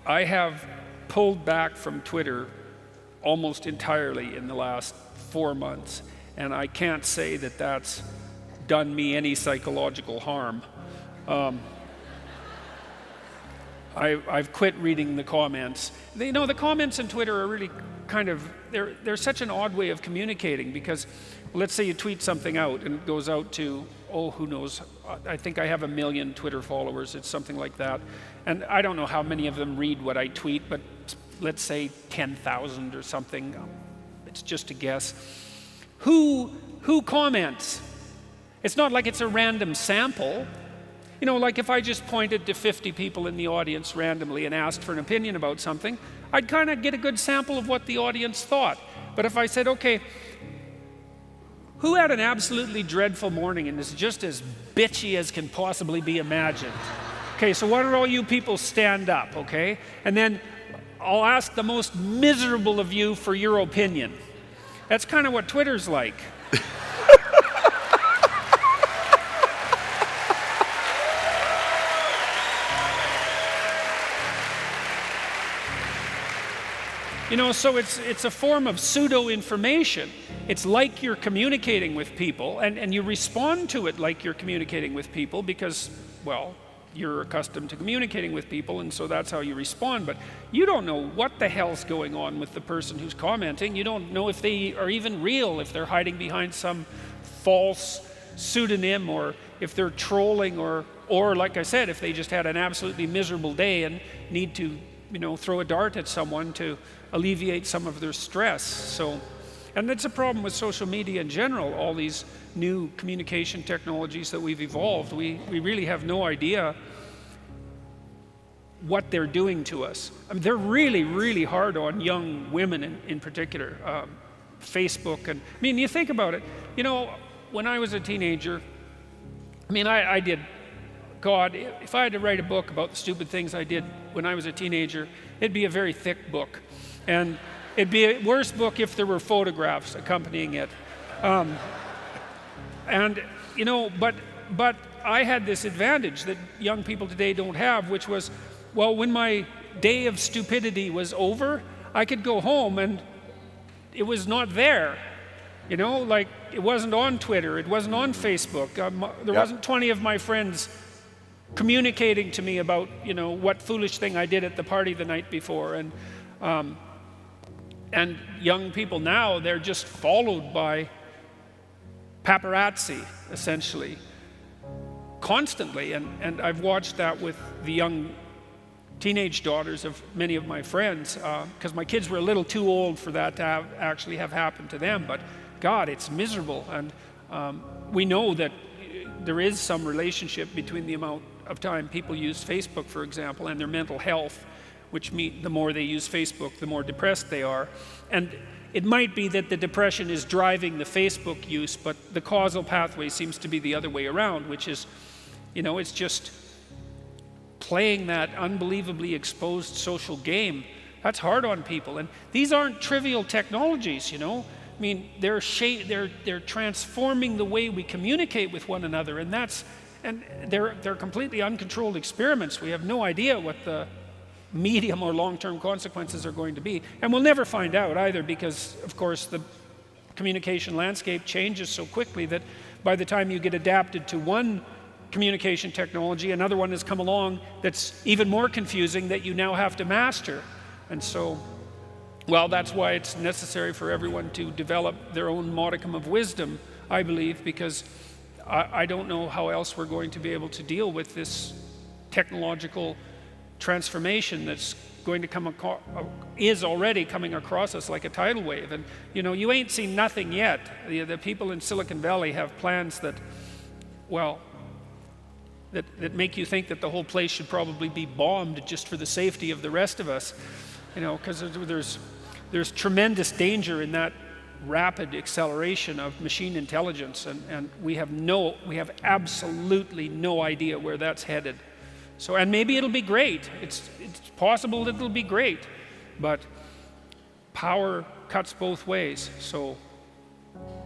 I have pulled back from Twitter almost entirely in the last 4 months, and I can't say that that's done me any psychological harm. I've quit reading the comments. The comments on Twitter are really kind of, they're such an odd way of communicating, because let's say you tweet something out and it goes out to, who knows, I think I have 1 million Twitter followers, it's something like that. And I don't know how many of them read what I tweet, but let's say 10,000 or something. It's just a guess. Who comments? It's not like it's a random sample. Like if I just pointed to 50 people in the audience randomly and asked for an opinion about something, I'd kind of get a good sample of what the audience thought. But if I said, okay, who had an absolutely dreadful morning and is just as bitchy as can possibly be imagined? Okay, so why don't all you people stand up, okay? And then I'll ask the most miserable of you for your opinion. That's kind of what Twitter's like. So it's a form of pseudo-information. It's like you're communicating with people, and you respond to it like you're communicating with people because, well, you're accustomed to communicating with people, and so that's how you respond. But you don't know what the hell's going on with the person who's commenting. You don't know if they are even real, if they're hiding behind some false pseudonym, or if they're trolling, or like I said, if they just had an absolutely miserable day and need to throw a dart at someone to alleviate some of their stress. And that's a problem with social media in general, all these new communication technologies that we've evolved. We really have no idea what they're doing to us. I mean, they're really, really hard on young women in particular. Facebook, and you think about it, when I was a teenager, I did, God, if I had to write a book about the stupid things I did when I was a teenager, it'd be a very thick book. And it'd be a worse book if there were photographs accompanying it. But I had this advantage that young people today don't have, which was, well, when my day of stupidity was over, I could go home and it was not there. Like it wasn't on Twitter, it wasn't on Facebook. There wasn't 20 of my friends communicating to me about, what foolish thing I did at the party the night before. And young people now, they're just followed by paparazzi, essentially, constantly. And I've watched that with the young teenage daughters of many of my friends, because my kids were a little too old for that to actually have happened to them. But God, it's miserable. And we know that there is some relationship between the amount of time people use Facebook, for example, and their mental health, which means the more they use Facebook, the more depressed they are. And it might be that the depression is driving the Facebook use, but the causal pathway seems to be the other way around, which is, it's just playing that unbelievably exposed social game. That's hard on people. And these aren't trivial technologies, they're transforming the way we communicate with one another, and they're completely uncontrolled experiments. We have no idea what the medium or long-term consequences are going to be. And we'll never find out either, because, of course, the communication landscape changes so quickly that by the time you get adapted to one communication technology, another one has come along that's even more confusing that you now have to master. And so, well, that's why it's necessary for everyone to develop their own modicum of wisdom, I believe, because I don't know how else we're going to be able to deal with this technological transformation that's going to is already coming across us like a tidal wave. And you ain't seen nothing yet. The people in Silicon Valley have plans that, well, that make you think that the whole place should probably be bombed just for the safety of the rest of us, because there's tremendous danger in that rapid acceleration of machine intelligence, and we have absolutely no idea where that's headed. So, and maybe it'll be great. It's possible that it'll be great, but power cuts both ways. So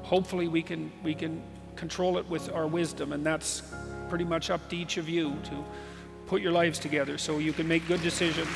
hopefully we can control it with our wisdom, and that's pretty much up to each of you to put your lives together so you can make good decisions.